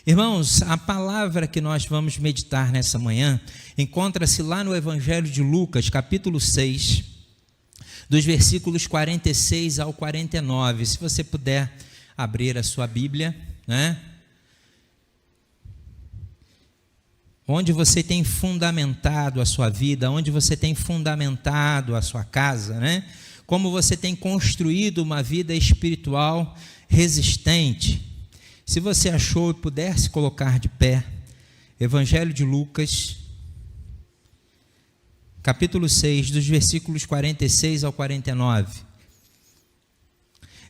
Irmãos, a palavra que nós vamos meditar nessa manhã encontra-se lá no Evangelho de Lucas, capítulo 6, dos versículos 46 ao 49. Se você puder abrir a sua Bíblia, né? Onde você tem fundamentado a sua vida, onde você tem fundamentado a sua casa, né? Como você tem construído uma vida espiritual resistente. Se você achou e puder se colocar de pé, Evangelho de Lucas, capítulo 6, dos versículos 46 ao 49.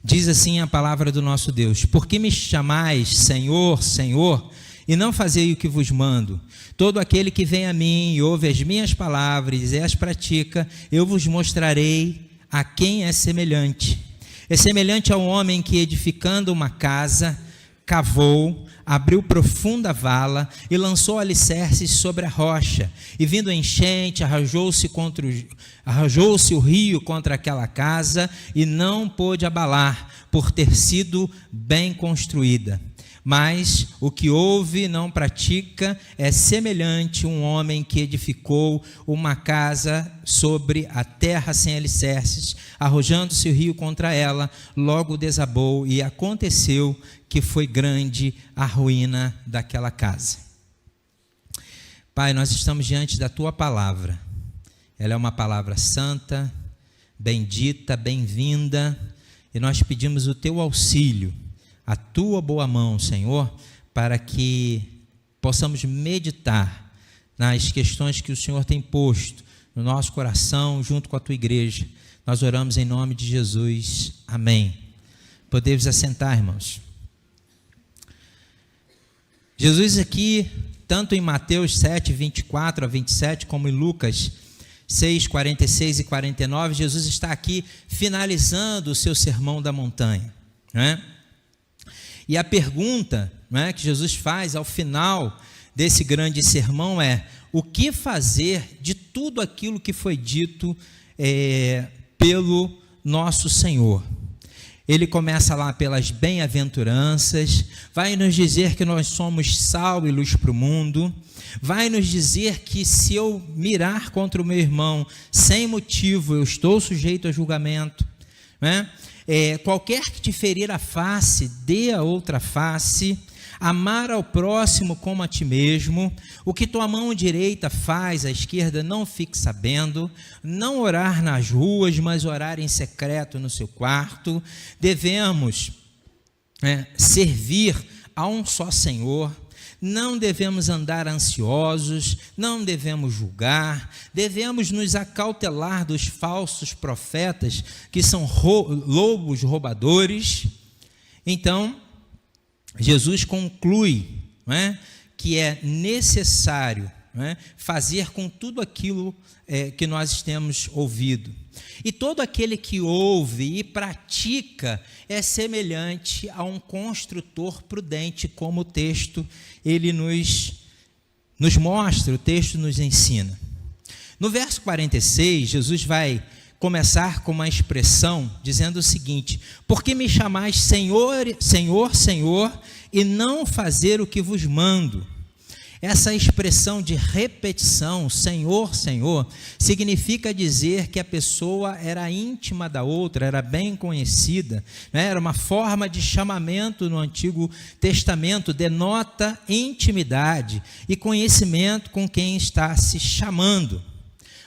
Diz assim a palavra do nosso Deus: Por que me chamais Senhor, Senhor, e não fazei o que vos mando? Todo aquele que vem a mim e ouve as minhas palavras e as pratica, eu vos mostrarei a quem é semelhante. É semelhante ao homem que, edificando uma casa, cavou, abriu profunda vala e lançou alicerces sobre a rocha. E vindo a enchente, arrojou-se o rio contra aquela casa e não pôde abalar, por ter sido bem construída. Mas o que ouve e não pratica é semelhante a um homem que edificou uma casa sobre a terra sem alicerces, arrojando-se o rio contra ela, logo desabou, e aconteceu que foi grande a ruína daquela casa. Pai, nós estamos diante da Tua palavra. Ela é uma palavra santa, bendita, bem-vinda, e nós pedimos o Teu auxílio, a Tua boa mão, Senhor, para que possamos meditar nas questões que o Senhor tem posto no nosso coração, junto com a Tua igreja. Nós oramos em nome de Jesus. Amém. Podemos assentar, irmãos. Jesus aqui, tanto em Mateus 7, 24 a 27, como em Lucas 6, 46 e 49, Jesus está aqui finalizando o seu sermão da montanha, né? E a pergunta, né, que Jesus faz ao final desse grande sermão é: o que fazer de tudo aquilo que foi dito pelo nosso Senhor? Ele começa lá pelas bem-aventuranças, vai nos dizer que nós somos sal e luz para o mundo, vai nos dizer que se eu mirar contra o meu irmão sem motivo, eu estou sujeito a julgamento, né? Qualquer que te ferir a face, dê a outra face. Amar ao próximo como a ti mesmo. O que tua mão direita faz, a esquerda não fique sabendo. Não orar nas ruas, mas orar em secreto no seu quarto. Devemos servir a um só Senhor. Não devemos andar ansiosos, não devemos julgar, devemos nos acautelar dos falsos profetas, que são lobos roubadores. Então, Jesus conclui, que é necessário fazer com tudo aquilo que nós temos ouvido. E todo aquele que ouve e pratica é semelhante a um construtor prudente, como o texto ele nos mostra, o texto nos ensina. No verso 46, Jesus vai começar com uma expressão dizendo o seguinte: por que me chamais Senhor, Senhor, Senhor, e não fazer o que vos mando? Essa expressão de repetição, Senhor, Senhor, significa dizer que a pessoa era íntima da outra, era bem conhecida, né? Era uma forma de chamamento no Antigo Testamento, denota intimidade e conhecimento com quem está se chamando.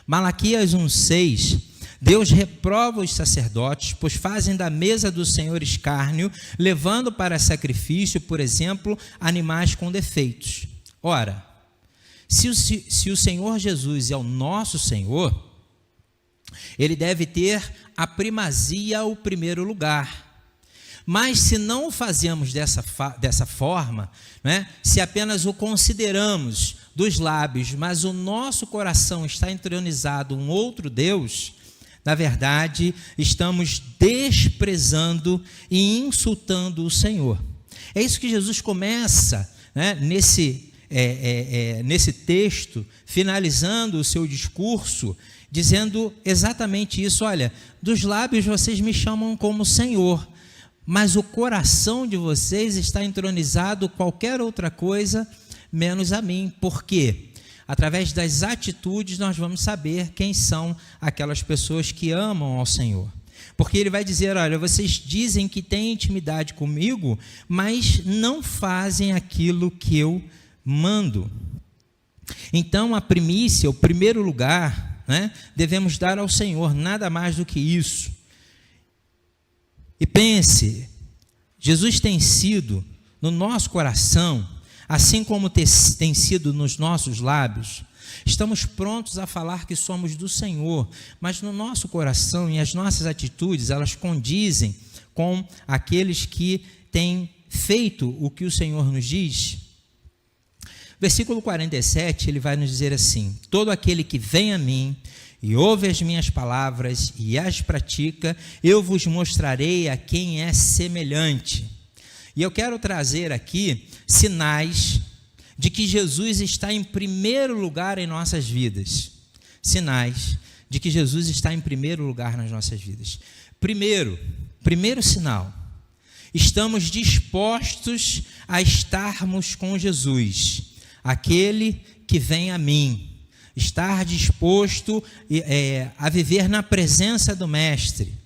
Malaquias 1,6, Deus reprova os sacerdotes, pois fazem da mesa do Senhor escárnio, levando para sacrifício, por exemplo, animais com defeitos. Ora, se o Senhor Jesus é o nosso Senhor, Ele deve ter a primazia, o primeiro lugar. Mas se não o fazemos dessa forma, se apenas o consideramos dos lábios, mas o nosso coração está entronizado um outro Deus, na verdade, estamos desprezando e insultando o Senhor. É isso que Jesus começa, nesse texto, finalizando o seu discurso, dizendo exatamente isso: olha, dos lábios vocês me chamam como Senhor, mas o coração de vocês está entronizado qualquer outra coisa menos a mim. Por quê? Através das atitudes nós vamos saber quem são aquelas pessoas que amam ao Senhor. Porque ele vai dizer, olha, vocês dizem que têm intimidade comigo, mas não fazem aquilo que eu mando. Então a primícia, o primeiro lugar, né, devemos dar ao Senhor, nada mais do que isso. E pense, Jesus tem sido no nosso coração, assim como tem sido nos nossos lábios. Estamos prontos a falar que somos do Senhor, mas no nosso coração e as nossas atitudes, elas condizem com aqueles que têm feito o que o Senhor nos diz. Versículo 47, ele vai nos dizer assim: todo aquele que vem a mim e ouve as minhas palavras e as pratica, eu vos mostrarei a quem é semelhante. E eu quero trazer aqui sinais de que Jesus está em primeiro lugar em nossas vidas. Sinais de que Jesus está em primeiro lugar nas nossas vidas. Primeiro sinal, estamos dispostos a estarmos com Jesus, aquele que vem a mim. Estar disposto a viver na presença do Mestre.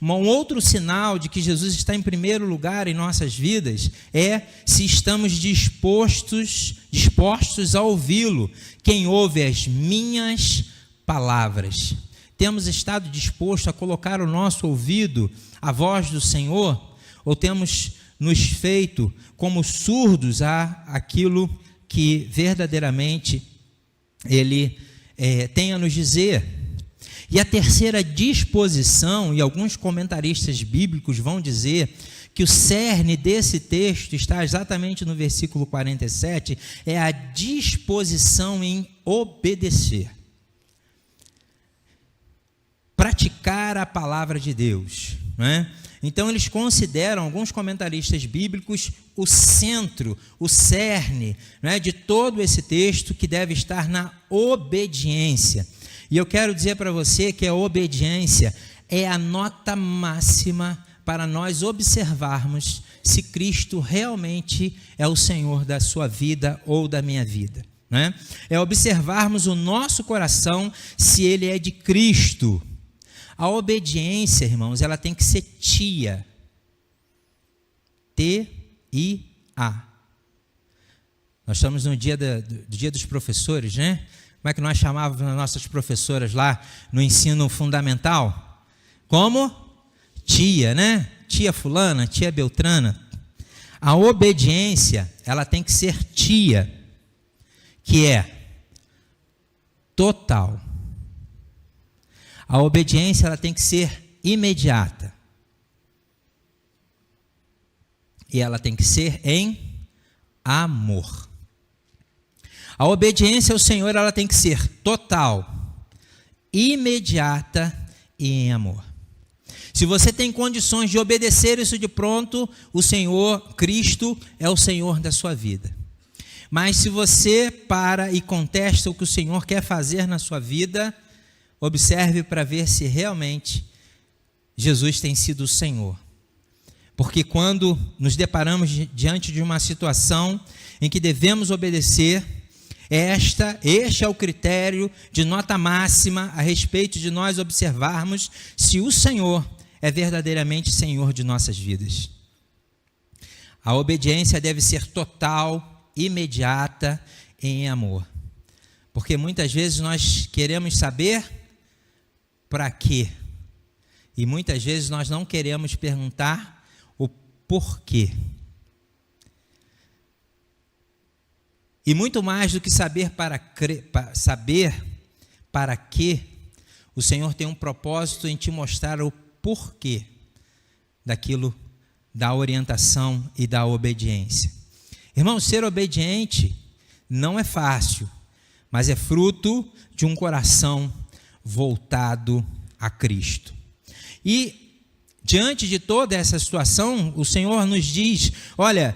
Um outro sinal de que Jesus está em primeiro lugar em nossas vidas é se estamos dispostos a ouvi-lo. Quem ouve as minhas palavras. Temos estado dispostos a colocar o nosso ouvido à voz do Senhor? Ou temos nos feito como surdos a aquilo que verdadeiramente Ele tem a nos dizer? E a terceira disposição, e alguns comentaristas bíblicos vão dizer que o cerne desse texto está exatamente no versículo 47, é a disposição em obedecer. Praticar a palavra de Deus, não é? Então eles consideram, alguns comentaristas bíblicos, o centro, o cerne, não é, de todo esse texto, que deve estar na obediência. E eu quero dizer para você que a obediência é a nota máxima para nós observarmos se Cristo realmente é o Senhor da sua vida ou da minha vida, né? É observarmos o nosso coração se ele é de Cristo. A obediência, irmãos, ela tem que ser tia. T-I-A. Nós estamos no dia do Dia dos Professores, né? Como é que nós chamávamos as nossas professoras lá no ensino fundamental? Como? Tia, né? Tia fulana, tia beltrana. A obediência, ela tem que ser tia, que é total. A obediência, ela tem que ser imediata. E ela tem que ser em amor. A obediência ao Senhor, ela tem que ser total, imediata e em amor. Se você tem condições de obedecer isso de pronto, o Senhor, Cristo, é o Senhor da sua vida. Mas se você para e contesta o que o Senhor quer fazer na sua vida, observe para ver se realmente Jesus tem sido o Senhor. Porque quando nos deparamos diante de uma situação em que devemos obedecer, este é o critério de nota máxima a respeito de nós observarmos se o Senhor é verdadeiramente Senhor de nossas vidas. A obediência deve ser total, imediata e em amor. Porque muitas vezes nós queremos saber para quê. E muitas vezes nós não queremos perguntar o porquê. E muito mais do que saber para quê, o Senhor tem um propósito em te mostrar o porquê daquilo, da orientação e da obediência. Irmão, ser obediente não é fácil, mas é fruto de um coração voltado a Cristo. E diante de toda essa situação, o Senhor nos diz, olha,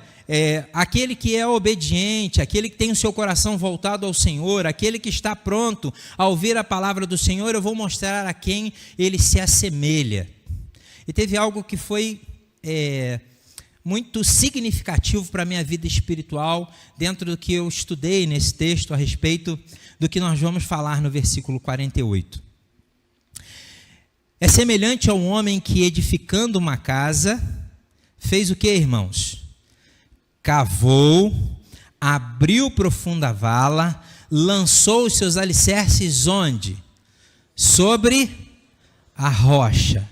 aquele que é obediente, aquele que tem o seu coração voltado ao Senhor, aquele que está pronto a ouvir a palavra do Senhor, eu vou mostrar a quem ele se assemelha. E teve algo que foi muito significativo para a minha vida espiritual, dentro do que eu estudei nesse texto a respeito do que nós vamos falar no versículo 48. É semelhante a um homem que, edificando uma casa, fez o que, irmãos? Cavou, abriu profunda vala, lançou os seus alicerces onde? Sobre a rocha.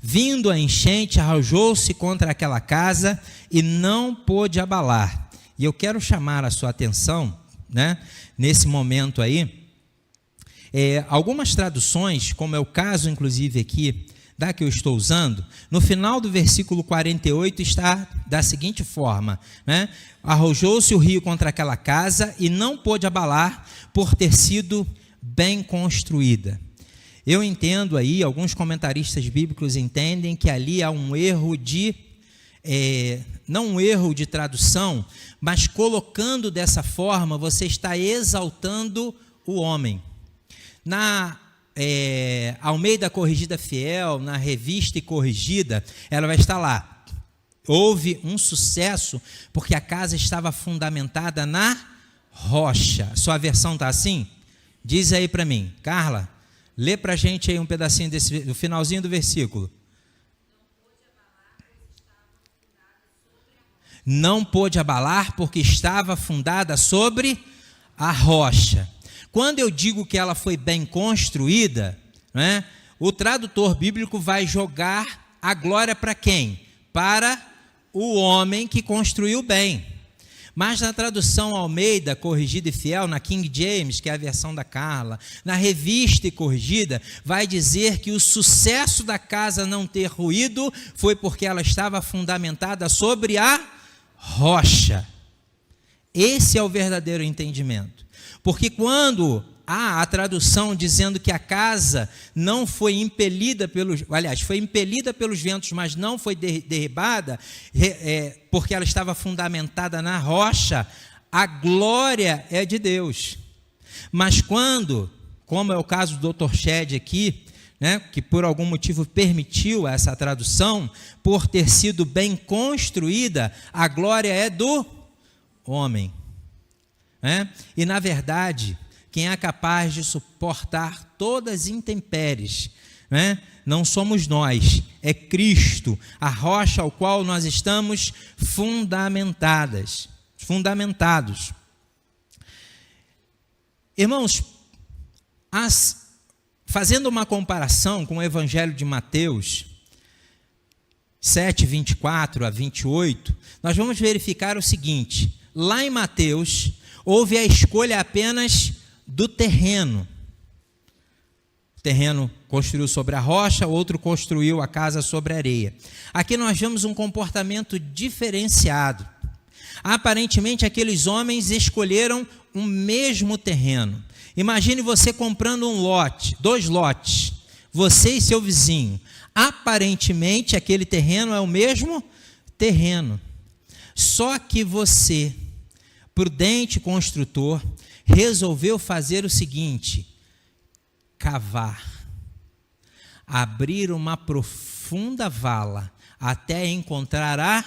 Vindo a enchente, arrojou-se contra aquela casa e não pôde abalar. E eu quero chamar a sua atenção, nesse momento aí, algumas traduções, como é o caso inclusive aqui, da que eu estou usando, no final do versículo 48 está da seguinte forma, arrojou-se o rio contra aquela casa e não pôde abalar por ter sido bem construída. Eu entendo aí, alguns comentaristas bíblicos entendem que ali há um erro não um erro de tradução, mas colocando dessa forma, você está exaltando o homem. Na Almeida Corrigida Fiel, na Revista e Corrigida, ela vai estar lá. Houve um sucesso porque a casa estava fundamentada na rocha. Sua versão está assim? Diz aí para mim, Carla. Lê para a gente aí um pedacinho do finalzinho do versículo. Não pôde abalar porque estava fundada sobre a rocha. Quando eu digo que ela foi bem construída, o tradutor bíblico vai jogar a glória para quem? Para o homem que construiu bem. Mas na tradução Almeida, Corrigida e Fiel, na King James, que é a versão da Carla, na Revista e Corrigida, vai dizer que o sucesso da casa não ter ruído foi porque ela estava fundamentada sobre a rocha. Esse é o verdadeiro entendimento. Porque quando há a tradução dizendo que a casa não foi impelida foi impelida pelos ventos, mas não foi derribada, porque ela estava fundamentada na rocha, a glória é de Deus. Mas quando, como é o caso do Dr. Shed aqui, que por algum motivo permitiu essa tradução, por ter sido bem construída, a glória é do homem. E na verdade, quem é capaz de suportar todas as intempéries, não somos nós, é Cristo, a rocha ao qual nós estamos fundamentados. Irmãos, fazendo uma comparação com o Evangelho de Mateus 7, 24 a 28, nós vamos verificar o seguinte: lá em Mateus, houve a escolha apenas do terreno. O terreno construiu sobre a rocha, outro construiu a casa sobre a areia. Aqui nós vemos um comportamento diferenciado. Aparentemente, aqueles homens escolheram o mesmo terreno. Imagine você comprando dois lotes, você e seu vizinho. Aparentemente, aquele terreno é o mesmo terreno. Só que você, prudente construtor, resolveu fazer o seguinte: cavar, abrir uma profunda vala até encontrar a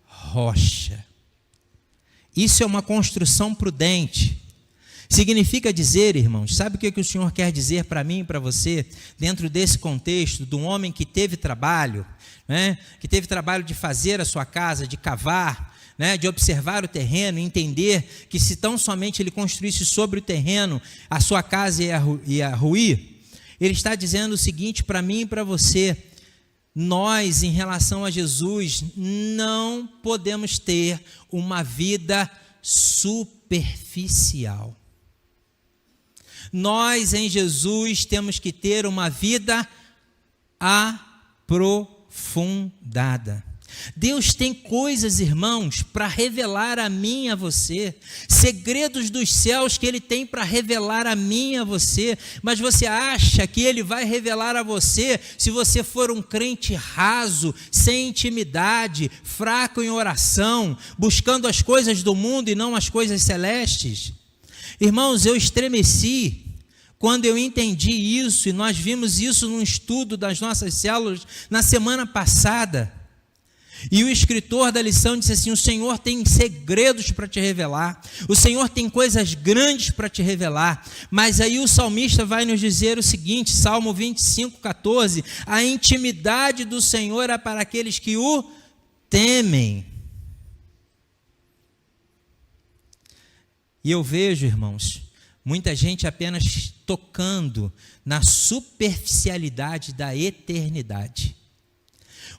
rocha. Isso é uma construção prudente. Significa dizer, irmãos, sabe o que o Senhor quer dizer para mim e para você, dentro desse contexto, de um homem que teve trabalho, que teve trabalho de fazer a sua casa, de cavar, de observar o terreno, entender que se tão somente ele construísse sobre o terreno, a sua casa ia ruir. Ele está dizendo o seguinte para mim e para você: nós, em relação a Jesus, não podemos ter uma vida superficial. Nós, em Jesus, temos que ter uma vida aprofundada. Deus tem coisas, irmãos, para revelar a mim e a você, segredos dos céus que Ele tem para revelar a mim e a você, mas você acha que Ele vai revelar a você se você for um crente raso, sem intimidade, fraco em oração, buscando as coisas do mundo e não as coisas celestes? Irmãos, eu estremeci quando eu entendi isso, e nós vimos isso num estudo das nossas células na semana passada. E o escritor da lição disse assim: o Senhor tem segredos para te revelar, o Senhor tem coisas grandes para te revelar. Mas aí o salmista vai nos dizer o seguinte, Salmo 25:14: a intimidade do Senhor é para aqueles que o temem. E eu vejo, irmãos, muita gente apenas tocando na superficialidade da eternidade.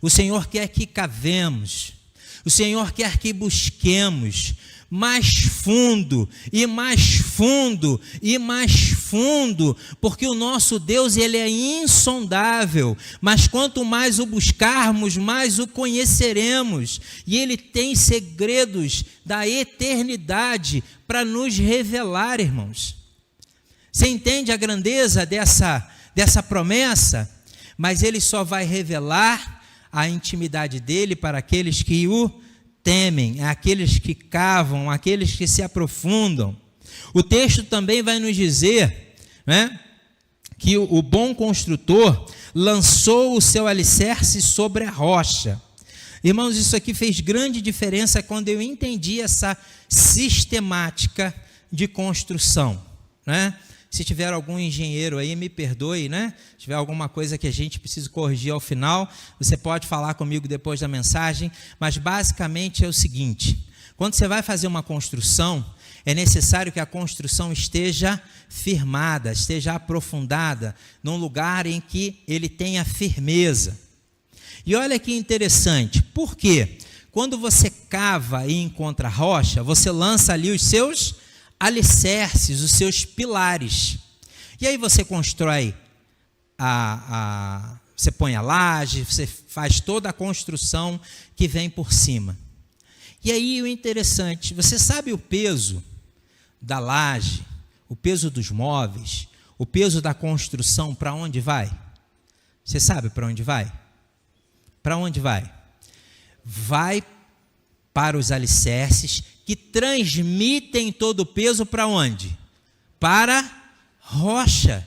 O Senhor quer que cavemos, o Senhor quer que busquemos mais fundo, e mais fundo, e mais fundo, porque o nosso Deus, ele é insondável, mas quanto mais o buscarmos, mais o conheceremos, e ele tem segredos da eternidade para nos revelar, irmãos. Você entende a grandeza dessa promessa? Mas ele só vai revelar a intimidade dele para aqueles que o temem, aqueles que cavam, aqueles que se aprofundam. O texto também vai nos dizer, né, que o bom construtor lançou o seu alicerce sobre a rocha. Irmãos, isso aqui fez grande diferença quando eu entendi essa sistemática de construção, né? Se tiver algum engenheiro aí, me perdoe, né? Se tiver alguma coisa que a gente precisa corrigir ao final, você pode falar comigo depois da mensagem, mas basicamente é o seguinte: quando você vai fazer uma construção, é necessário que a construção esteja firmada, esteja aprofundada, num lugar em que ele tenha firmeza. E olha que interessante, por quê? Quando você cava e encontra rocha, você lança ali os seus alicerces, os seus pilares, e aí você constrói você põe a laje, você faz toda a construção que vem por cima. E aí o interessante, você sabe o peso da laje, o peso dos móveis, o peso da construção, para onde vai? Você sabe para onde vai? Para onde vai? Vai para os alicerces, que transmitem todo o peso para onde? Para a rocha.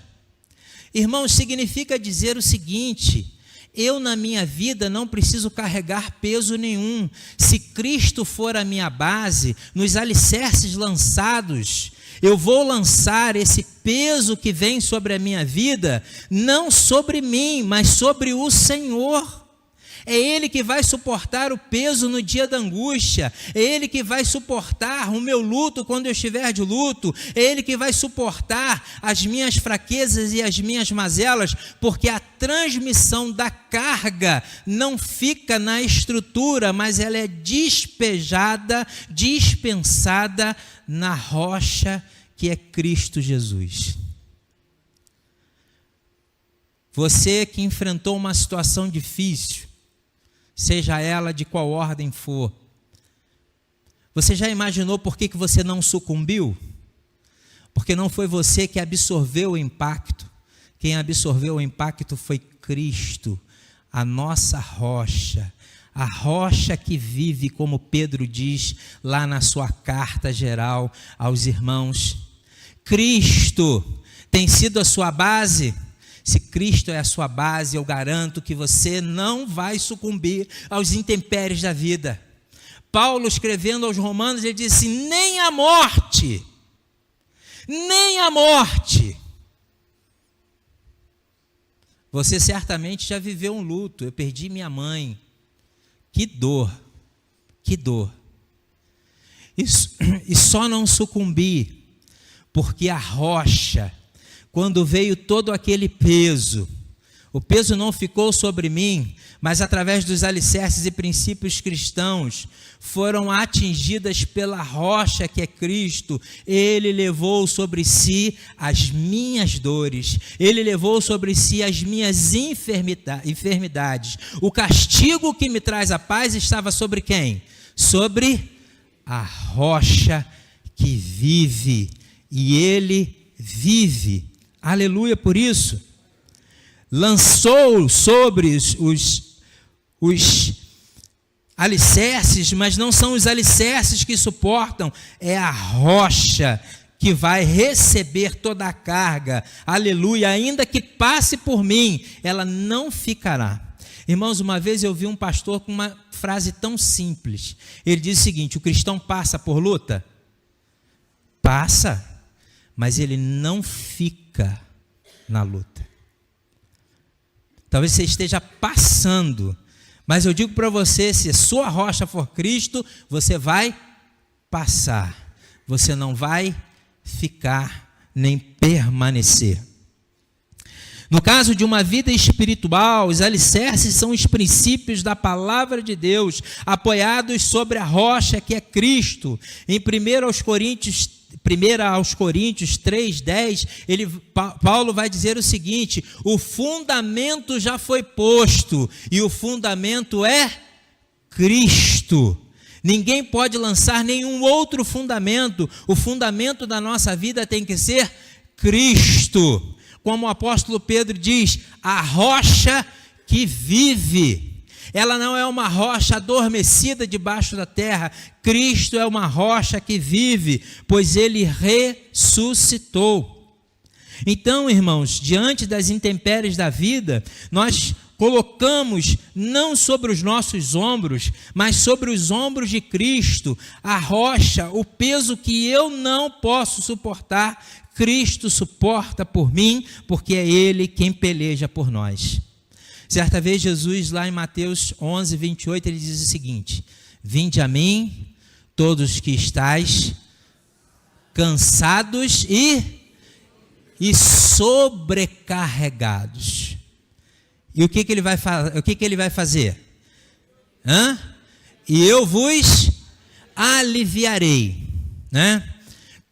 Irmãos, significa dizer o seguinte: eu na minha vida não preciso carregar peso nenhum. Se Cristo for a minha base, nos alicerces lançados, eu vou lançar esse peso que vem sobre a minha vida, não sobre mim, mas sobre o Senhor. É Ele que vai suportar o peso no dia da angústia, é Ele que vai suportar o meu luto quando eu estiver de luto, é Ele que vai suportar as minhas fraquezas e as minhas mazelas, porque a transmissão da carga não fica na estrutura, mas ela é despejada, dispensada na rocha que é Cristo Jesus. Você que enfrentou uma situação difícil, seja ela de qual ordem for, você já imaginou por que você não sucumbiu? Porque não foi você que absorveu o impacto. Quem absorveu o impacto foi Cristo, a nossa rocha, a rocha que vive, como Pedro diz lá na sua carta geral aos irmãos. Cristo tem sido a sua base. Se Cristo é a sua base, eu garanto que você não vai sucumbir aos intempéries da vida. Paulo, escrevendo aos Romanos, ele disse: nem a morte, nem a morte. Você certamente já viveu um luto. Eu perdi minha mãe. Que dor, que dor. E só não sucumbi, porque a rocha, quando veio todo aquele peso, o peso não ficou sobre mim, mas através dos alicerces e princípios cristãos, foram atingidas pela rocha que é Cristo. Ele levou sobre si as minhas dores, Ele levou sobre si as minhas enfermidades. O castigo que me traz a paz estava sobre quem? Sobre a rocha que vive, e Ele vive. Aleluia por isso. Lançou sobre os alicerces, mas não são os alicerces que suportam, é a rocha que vai receber toda a carga. Aleluia, ainda que passe por mim, ela não ficará. Irmãos, uma vez eu vi um pastor com uma frase tão simples. Ele diz o seguinte: o cristão passa por luta? Passa, mas ele não fica na luta. Talvez você esteja passando, mas eu digo para você, se a sua rocha for Cristo, você vai passar, você não vai ficar nem permanecer. No caso de uma vida espiritual, os alicerces são os princípios da palavra de Deus, apoiados sobre a rocha que é Cristo. Em 1 aos Coríntios 3:10, Paulo vai dizer o seguinte: o fundamento já foi posto, e o fundamento é Cristo. Ninguém pode lançar nenhum outro fundamento. O fundamento da nossa vida tem que ser Cristo. Como o apóstolo Pedro diz, a rocha que vive. Ela não é uma rocha adormecida debaixo da terra. Cristo é uma rocha que vive, pois Ele ressuscitou. Então, irmãos, diante das intempéries da vida, nós colocamos não sobre os nossos ombros, mas sobre os ombros de Cristo, a rocha, o peso que eu não posso suportar, Cristo suporta por mim, porque é Ele quem peleja por nós. Certa vez Jesus, lá em Mateus 11:28, ele diz o seguinte: vinde a mim, todos que estáis cansados e sobrecarregados. E o que ele vai fazer? E eu vos aliviarei, né?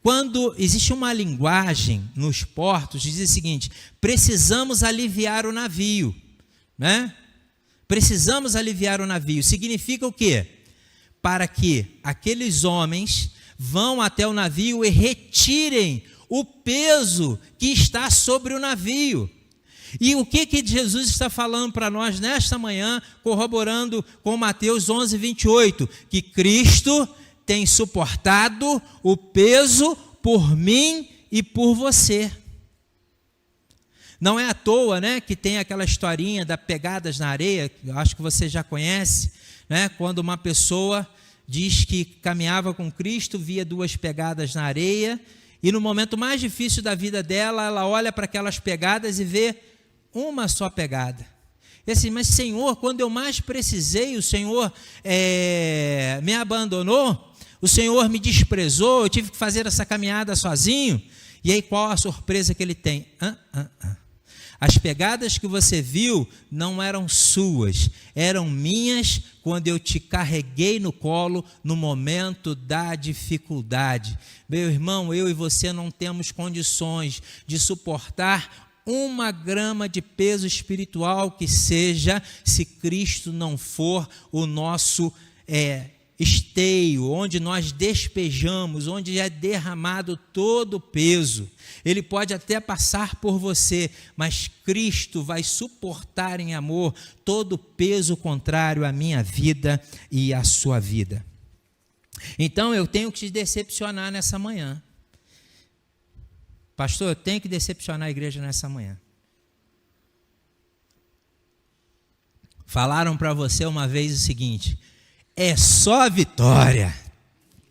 Quando existe uma linguagem nos portos, diz o seguinte: precisamos aliviar o navio, né? Precisamos aliviar o navio. Significa o quê? Para que aqueles homens vão até o navio e retirem o peso que está sobre o navio. E o que Jesus está falando para nós nesta manhã, corroborando com Mateus 11:28, que Cristo tem suportado o peso por mim e por você. Não é à toa, né, que tem aquela historinha das pegadas na areia, eu acho que você já conhece, né, quando uma pessoa diz que caminhava com Cristo, via 2 pegadas na areia, e no momento mais difícil da vida dela, ela olha para aquelas pegadas e vê uma só pegada. E assim, mas Senhor, quando eu mais precisei, o Senhor me abandonou, o Senhor me desprezou, eu tive que fazer essa caminhada sozinho. E aí qual a surpresa que ele tem? As pegadas que você viu não eram suas, eram minhas quando eu te carreguei no colo no momento da dificuldade. Meu irmão, eu e você não temos condições de suportar 1 grama de peso espiritual que seja, se Cristo não for o nosso esteio, onde nós despejamos, onde é derramado todo o peso. Ele pode até passar por você, mas Cristo vai suportar em amor todo o peso contrário à minha vida e à sua vida. Então eu tenho que te decepcionar nessa manhã. Pastor, eu tenho que decepcionar a igreja nessa manhã. Falaram para você uma vez o seguinte: é só vitória.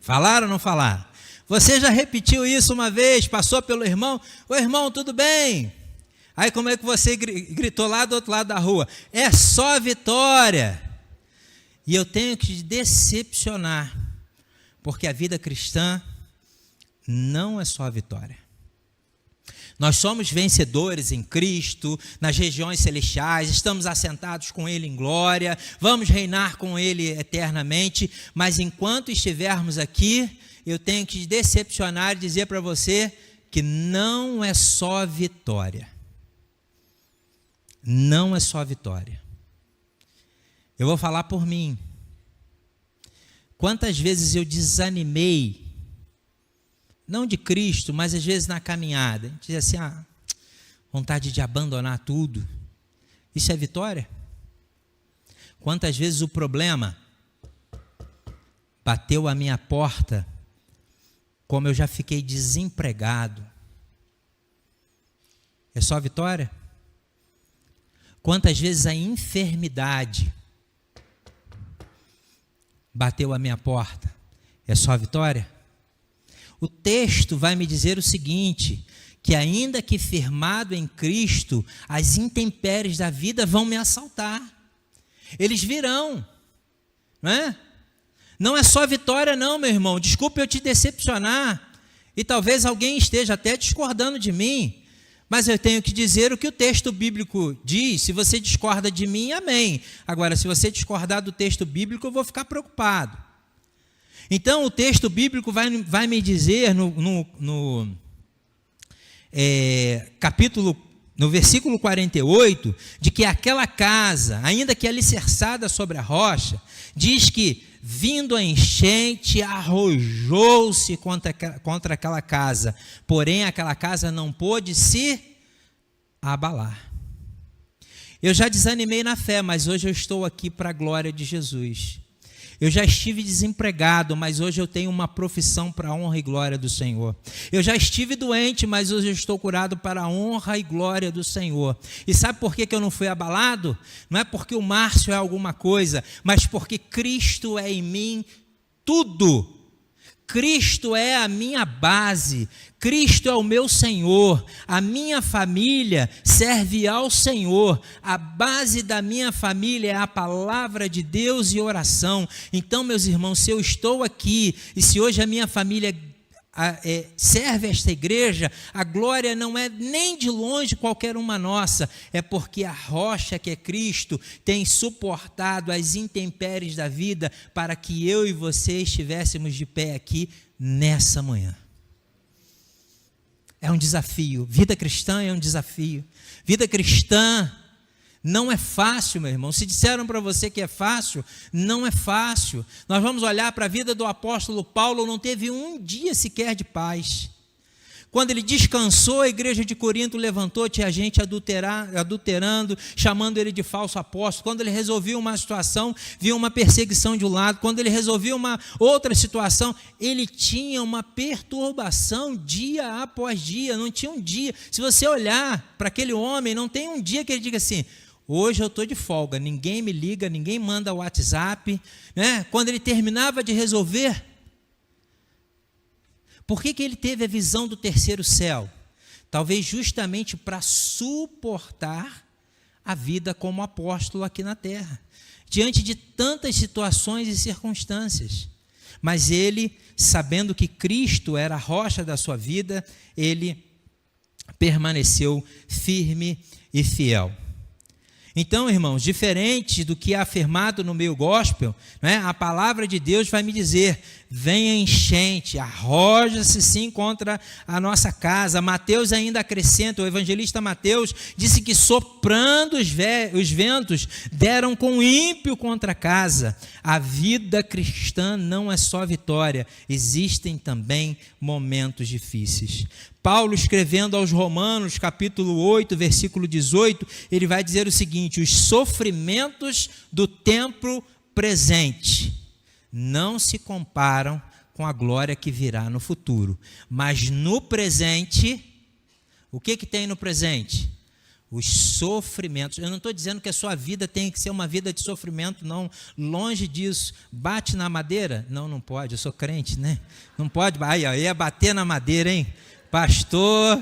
Falaram ou não falaram? Você já repetiu isso uma vez, passou pelo irmão: ô irmão, tudo bem? Aí como é que você gritou lá do outro lado da rua? É só vitória. E eu tenho que te decepcionar, porque a vida cristã não é só vitória. Nós somos vencedores em Cristo, nas regiões celestiais, estamos assentados com Ele em glória, vamos reinar com Ele eternamente, mas enquanto estivermos aqui, eu tenho que te decepcionar e dizer para você que não é só vitória. Não é só vitória. Eu vou falar por mim. Quantas vezes eu desanimei, não de Cristo, mas às vezes na caminhada, a gente diz assim: vontade de abandonar tudo. Isso é vitória? Quantas vezes o problema bateu à minha porta, como eu já fiquei desempregado. É só vitória? Quantas vezes a enfermidade bateu à minha porta? É só vitória? O texto vai me dizer o seguinte, que ainda que firmado em Cristo, as intempéries da vida vão me assaltar. Eles virão, não é? Não é só vitória não, meu irmão. Desculpe eu te decepcionar. E talvez alguém esteja até discordando de mim. Mas eu tenho que dizer o que o texto bíblico diz. Se você discorda de mim, amém. Agora, se você discordar do texto bíblico, eu vou ficar preocupado. Então, o texto bíblico vai me dizer no versículo 48, de que aquela casa, ainda que alicerçada sobre a rocha, diz que, vindo a enchente, arrojou-se contra aquela casa, porém aquela casa não pôde se abalar. Eu já desanimei na fé, mas hoje eu estou aqui para a glória de Jesus. Eu já estive desempregado, mas hoje eu tenho uma profissão para a honra e glória do Senhor. Eu já estive doente, mas hoje eu estou curado para a honra e glória do Senhor. E sabe por que eu não fui abalado? Não é porque o Márcio é alguma coisa, mas porque Cristo é em mim tudo. Cristo é a minha base, Cristo é o meu Senhor, a minha família serve ao Senhor, a base da minha família é a palavra de Deus e oração. Então, meus irmãos, se eu estou aqui e se hoje a minha família serve esta igreja, a glória não é nem de longe qualquer uma nossa, é porque a rocha que é Cristo tem suportado as intempéries da vida para que eu e você estivéssemos de pé aqui nessa manhã. É um desafio, vida cristã é um desafio, vida cristã não é fácil, meu irmão. Se disseram para você que é fácil, não é fácil. Nós vamos olhar para a vida do apóstolo Paulo, não teve um dia sequer de paz. Quando ele descansou, a igreja de Corinto levantou, tinha gente adulterando, chamando ele de falso apóstolo. Quando ele resolvia uma situação, vinha uma perseguição de um lado. Quando ele resolvia uma outra situação, ele tinha uma perturbação dia após dia, não tinha um dia. Se você olhar para aquele homem, não tem um dia que ele diga assim: hoje eu estou de folga, ninguém me liga, ninguém manda WhatsApp, né? Quando ele terminava de resolver, por que ele teve a visão do terceiro céu? Talvez justamente para suportar a vida como apóstolo aqui na terra, diante de tantas situações e circunstâncias. Mas ele, sabendo que Cristo era a rocha da sua vida, ele permaneceu firme e fiel. Então, irmãos, diferente do que é afirmado no meio gospel, né, a palavra de Deus vai me dizer: venha enchente, arroja-se sim contra a nossa casa. Mateus ainda acrescenta, o evangelista Mateus disse que soprando os ventos deram com ímpio contra a casa. A vida cristã não é só vitória, existem também momentos difíceis. Paulo, escrevendo aos Romanos, capítulo 8, versículo 18, ele vai dizer o seguinte: os sofrimentos do tempo presente não se comparam com a glória que virá no futuro. Mas no presente, o que tem no presente? Os sofrimentos. Eu não estou dizendo que a sua vida tem que ser uma vida de sofrimento, não. Longe disso. Bate na madeira? Não pode. Eu sou crente, né? Não pode. Aí, ó, ia bater na madeira, hein? Pastor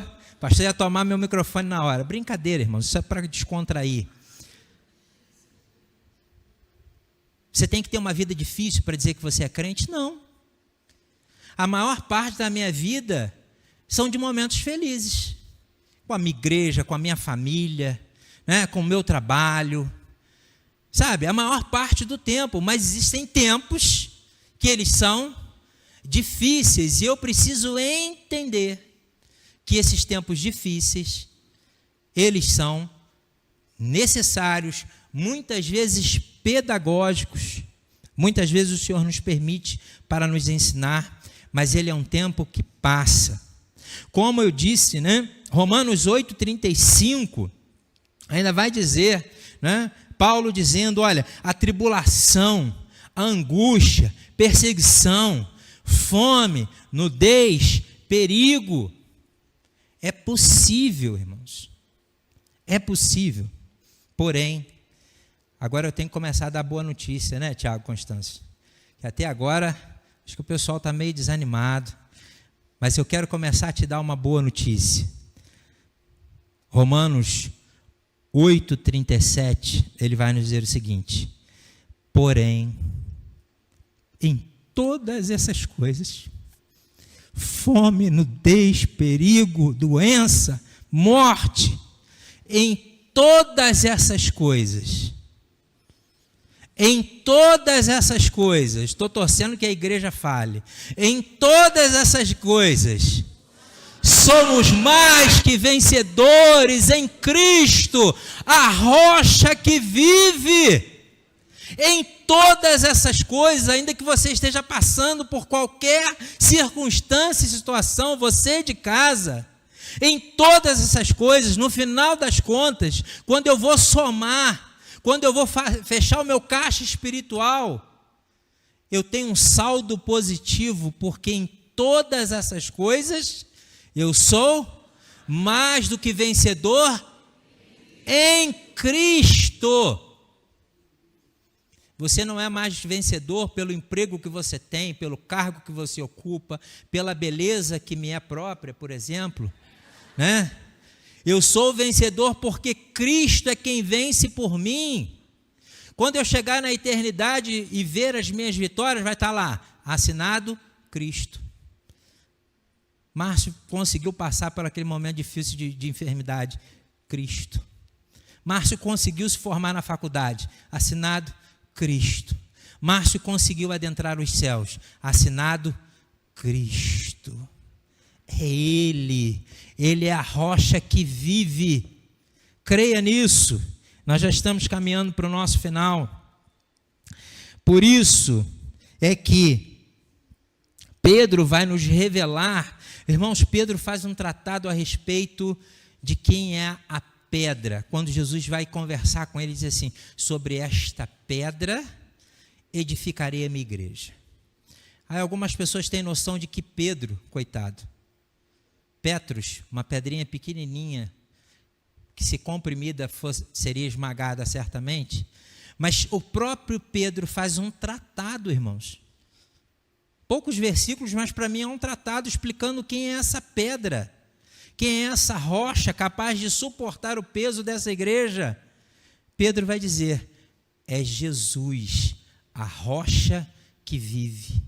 ia tomar meu microfone na hora. Brincadeira, irmãos, isso é para descontrair. Você tem que ter uma vida difícil para dizer que você é crente? Não. A maior parte da minha vida são de momentos felizes. Com a minha igreja, com a minha família, né, com o meu trabalho. Sabe, a maior parte do tempo. Mas existem tempos que eles são difíceis. E eu preciso entender que esses tempos difíceis, eles são necessários, muitas vezes pedagógicos. Muitas vezes o Senhor nos permite para nos ensinar, mas ele é um tempo que passa. Como eu disse, né? Romanos 8,35, ainda vai dizer, né? Paulo dizendo, olha, a tribulação, a angústia, perseguição, fome, nudez, perigo. É possível, irmãos. É possível. Porém, agora eu tenho que começar a dar boa notícia, né, Tiago, Constância? Que até agora, acho que o pessoal está meio desanimado, mas eu quero começar a te dar uma boa notícia. Romanos 8,37, ele vai nos dizer o seguinte: porém, em todas essas coisas, fome, nudez, perigo, doença, morte, em todas essas coisas, estou torcendo que a igreja fale, em todas essas coisas, somos mais que vencedores em Cristo, a rocha que vive. Em todas essas coisas, ainda que você esteja passando por qualquer circunstância e situação, você de casa, em todas essas coisas, no final das contas, quando eu vou somar, quando eu vou fechar o meu caixa espiritual, eu tenho um saldo positivo, porque em todas essas coisas, eu sou mais do que vencedor em Cristo. Você não é mais vencedor pelo emprego que você tem, pelo cargo que você ocupa, pela beleza que me é própria, por exemplo, né? Eu sou vencedor porque Cristo é quem vence por mim. Quando eu chegar na eternidade e ver as minhas vitórias, vai estar lá, assinado Cristo. Márcio conseguiu passar por aquele momento difícil de enfermidade, Cristo. Márcio conseguiu se formar na faculdade, assinado Cristo. Márcio conseguiu adentrar os céus, assinado Cristo. É Ele é a rocha que vive. Creia nisso. Nós já estamos caminhando para o nosso final. Por isso é que Pedro vai nos revelar, irmãos, Pedro faz um tratado a respeito de quem é a pedra. Quando Jesus vai conversar com ele, diz assim: sobre esta pedra edificarei a minha igreja. Aí algumas pessoas têm noção de que Pedro, coitado, Petrus, uma pedrinha pequenininha, que se comprimida seria esmagada certamente, mas o próprio Pedro faz um tratado, irmãos. Poucos versículos, mas para mim é um tratado explicando quem é essa pedra, quem é essa rocha capaz de suportar o peso dessa igreja. Pedro vai dizer: é Jesus, a rocha que vive.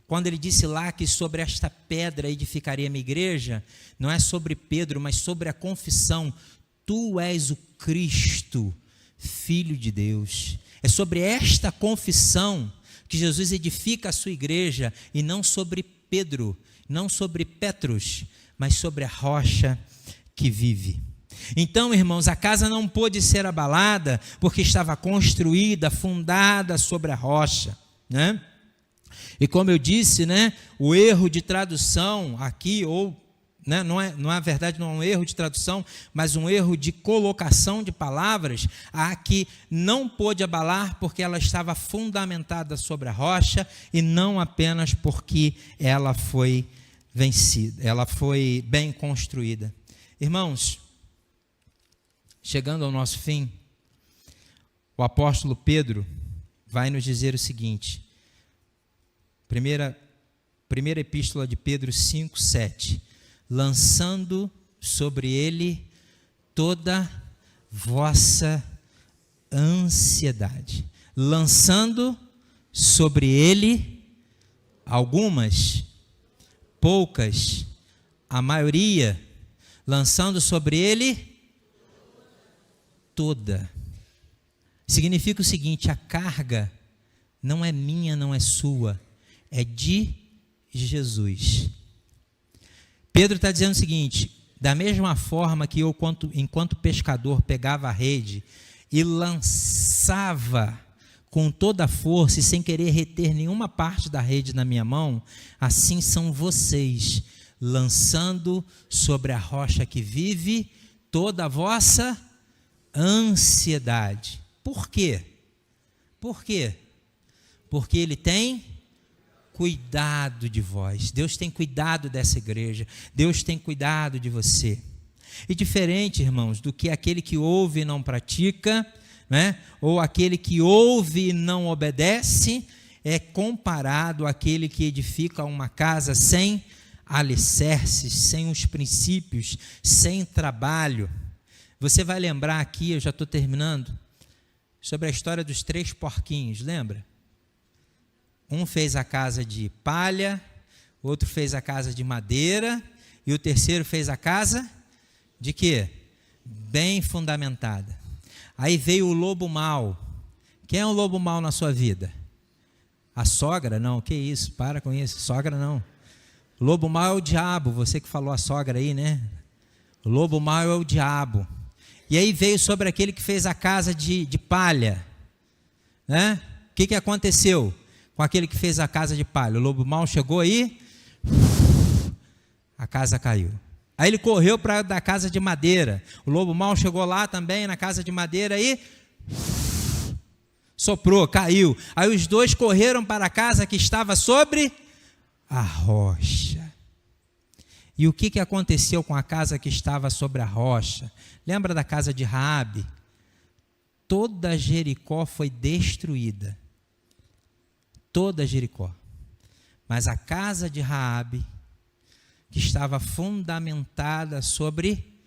Quando ele disse lá que sobre esta pedra edificaria a minha igreja, não é sobre Pedro, mas sobre a confissão: tu és o Cristo, Filho de Deus. É sobre esta confissão que Jesus edifica a sua igreja, e não sobre Pedro, não sobre Petrus, mas sobre a rocha que vive. Então, irmãos, a casa não pôde ser abalada, porque estava construída, fundada sobre a rocha, né? E como eu disse, né, o erro de tradução aqui, ou, né, não é um erro de tradução, mas um erro de colocação de palavras, a que não pôde abalar porque ela estava fundamentada sobre a rocha, e não apenas porque ela foi vencida, ela foi bem construída. Irmãos, chegando ao nosso fim, o apóstolo Pedro vai nos dizer o seguinte, primeira epístola de Pedro 5:7, lançando sobre ele toda vossa ansiedade, lançando sobre ele algumas, poucas, a maioria, lançando sobre ele toda. Significa o seguinte: a carga não é minha, não é sua, é de Jesus. Pedro está dizendo o seguinte: da mesma forma que eu, enquanto pescador, pegava a rede e lançava com toda a força e sem querer reter nenhuma parte da rede na minha mão, assim são vocês, lançando sobre a rocha que vive toda a vossa ansiedade. Por quê? Por quê? Porque Ele tem cuidado de vós. Deus tem cuidado dessa igreja. Deus tem cuidado de você. E diferente, irmãos, do que aquele que ouve e não pratica, né? Ou aquele que ouve e não obedece, é comparado àquele que edifica uma casa sem alicerces, sem os princípios, sem trabalho. Você vai lembrar aqui, eu já estou terminando, sobre a história dos 3 porquinhos, lembra? Um fez a casa de palha, o outro fez a casa de madeira, e o terceiro fez a casa de quê? Bem fundamentada. Aí veio o lobo mau. Quem é o lobo mau na sua vida? A sogra? Não, que isso, para com isso, sogra não. O lobo mau é o diabo, você que falou a sogra aí, né? O lobo mau é o diabo. E aí veio sobre aquele que fez a casa de palha, né? O que aconteceu com aquele que fez a casa de palha? O lobo mau chegou aí, a casa caiu. Aí ele correu para da casa de madeira. O lobo mau chegou lá também na casa de madeira e soprou, caiu. Aí os dois correram para a casa que estava sobre a rocha. E o que aconteceu com a casa que estava sobre a rocha? Lembra da casa de Raabe? Toda Jericó foi destruída. Toda Jericó. Mas a casa de Raabe, que estava fundamentada sobre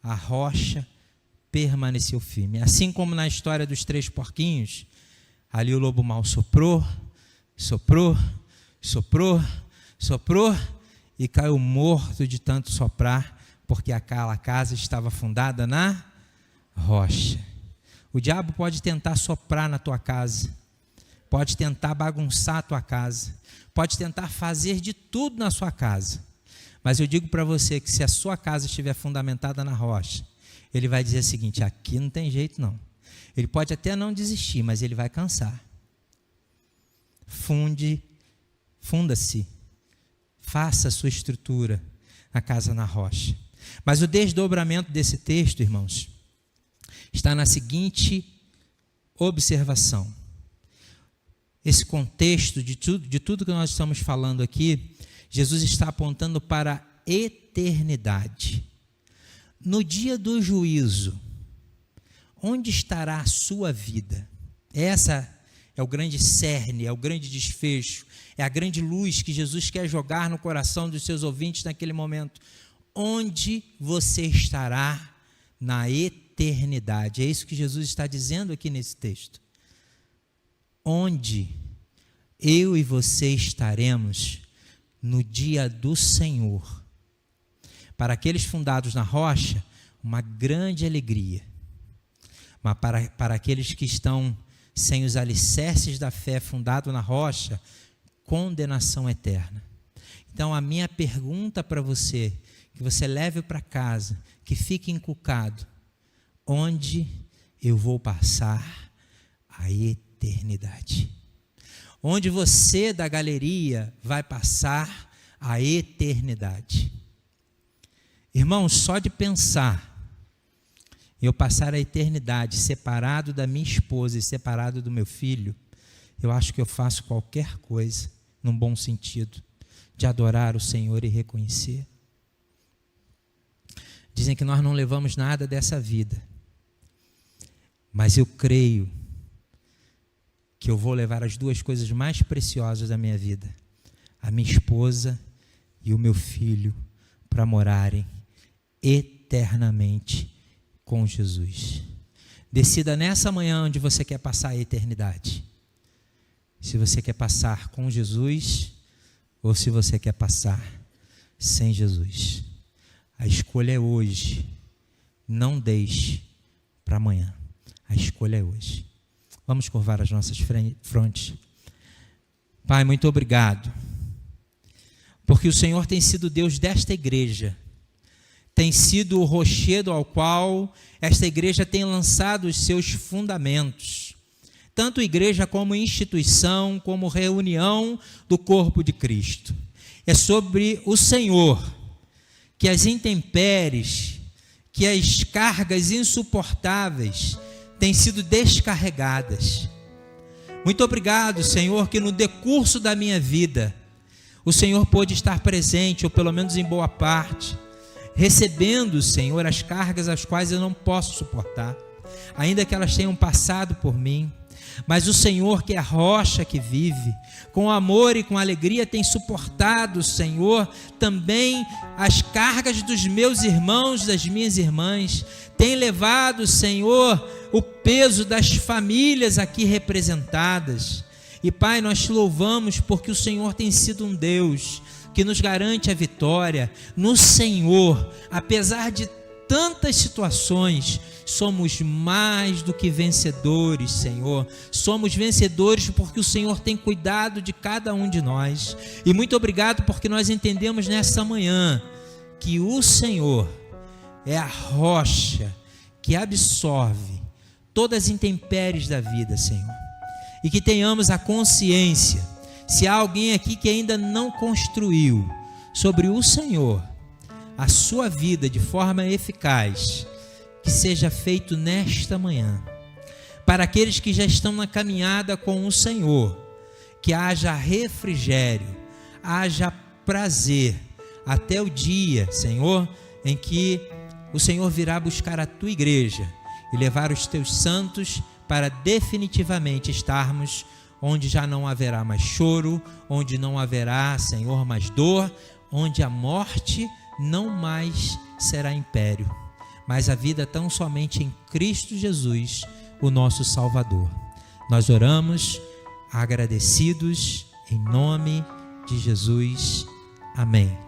a rocha, permaneceu firme. Assim como na história dos 3 porquinhos, ali o lobo mau soprou, soprou, soprou, soprou e caiu morto de tanto soprar, porque aquela casa estava fundada na rocha. O diabo pode tentar soprar na tua casa, pode tentar bagunçar a tua casa, pode tentar fazer de tudo na sua casa. Mas eu digo para você que se a sua casa estiver fundamentada na rocha, ele vai dizer o seguinte: aqui não tem jeito não. Ele pode até não desistir, mas ele vai cansar. Funda-se, faça a sua estrutura, a casa na rocha. Mas o desdobramento desse texto, irmãos, está na seguinte observação. Esse contexto de tudo que nós estamos falando aqui, Jesus está apontando para a eternidade. No dia do juízo, onde estará a sua vida? Essa é o grande cerne, é o grande desfecho, é a grande luz que Jesus quer jogar no coração dos seus ouvintes naquele momento. Onde você estará na eternidade? É isso que Jesus está dizendo aqui nesse texto. Onde eu e você estaremos no dia do Senhor. Para aqueles fundados na rocha, uma grande alegria. Mas para aqueles que estão sem os alicerces da fé fundado na rocha, condenação eterna. Então a minha pergunta para você, que você leve para casa, que fique inculcado: onde eu vou passar a eternidade? Onde você da galeria vai passar a eternidade? Irmãos, só de pensar eu passar a eternidade separado da minha esposa e separado do meu filho, eu acho que eu faço qualquer coisa, num bom sentido, de adorar o Senhor e reconhecer. Dizem que nós não levamos nada dessa vida, mas eu creio que eu vou levar as 2 coisas mais preciosas da minha vida, a minha esposa e o meu filho, para morarem eternamente com Jesus. Decida nessa manhã onde você quer passar a eternidade. Se você quer passar com Jesus ou se você quer passar sem Jesus. A escolha é hoje. Não deixe para amanhã. A escolha é hoje. Vamos curvar as nossas frontes. Pai, muito obrigado, porque o Senhor tem sido Deus desta igreja, tem sido o rochedo ao qual esta igreja tem lançado os seus fundamentos, tanto igreja como instituição, como reunião do corpo de Cristo. É sobre o Senhor que as intempéries, que as cargas insuportáveis têm sido descarregadas. Muito obrigado, Senhor, que no decurso da minha vida, o Senhor pôde estar presente, ou pelo menos em boa parte, recebendo, Senhor, as cargas as quais eu não posso suportar, ainda que elas tenham passado por mim. Mas o Senhor, que é a rocha que vive, com amor e com alegria tem suportado, Senhor, também as cargas dos meus irmãos, das minhas irmãs, tem levado, Senhor, o peso das famílias aqui representadas. E Pai, nós te louvamos porque o Senhor tem sido um Deus que nos garante a vitória. No Senhor, apesar de tantas situações, somos mais do que vencedores, Senhor. Somos vencedores porque o Senhor tem cuidado de cada um de nós. E muito obrigado porque nós entendemos nessa manhã que o Senhor é a rocha que absorve todas as intempéries da vida, Senhor. E que tenhamos a consciência, se há alguém aqui que ainda não construiu sobre o Senhor a sua vida de forma eficaz, que seja feito nesta manhã. Para aqueles que já estão na caminhada com o Senhor, que haja refrigério, haja prazer, até o dia, Senhor, em que o Senhor virá buscar a tua igreja e levar os teus santos para definitivamente estarmos onde já não haverá mais choro, onde não haverá, Senhor, mais dor, onde a morte não mais será império, mas a vida tão somente em Cristo Jesus, o nosso Salvador. Nós oramos agradecidos em nome de Jesus. Amém.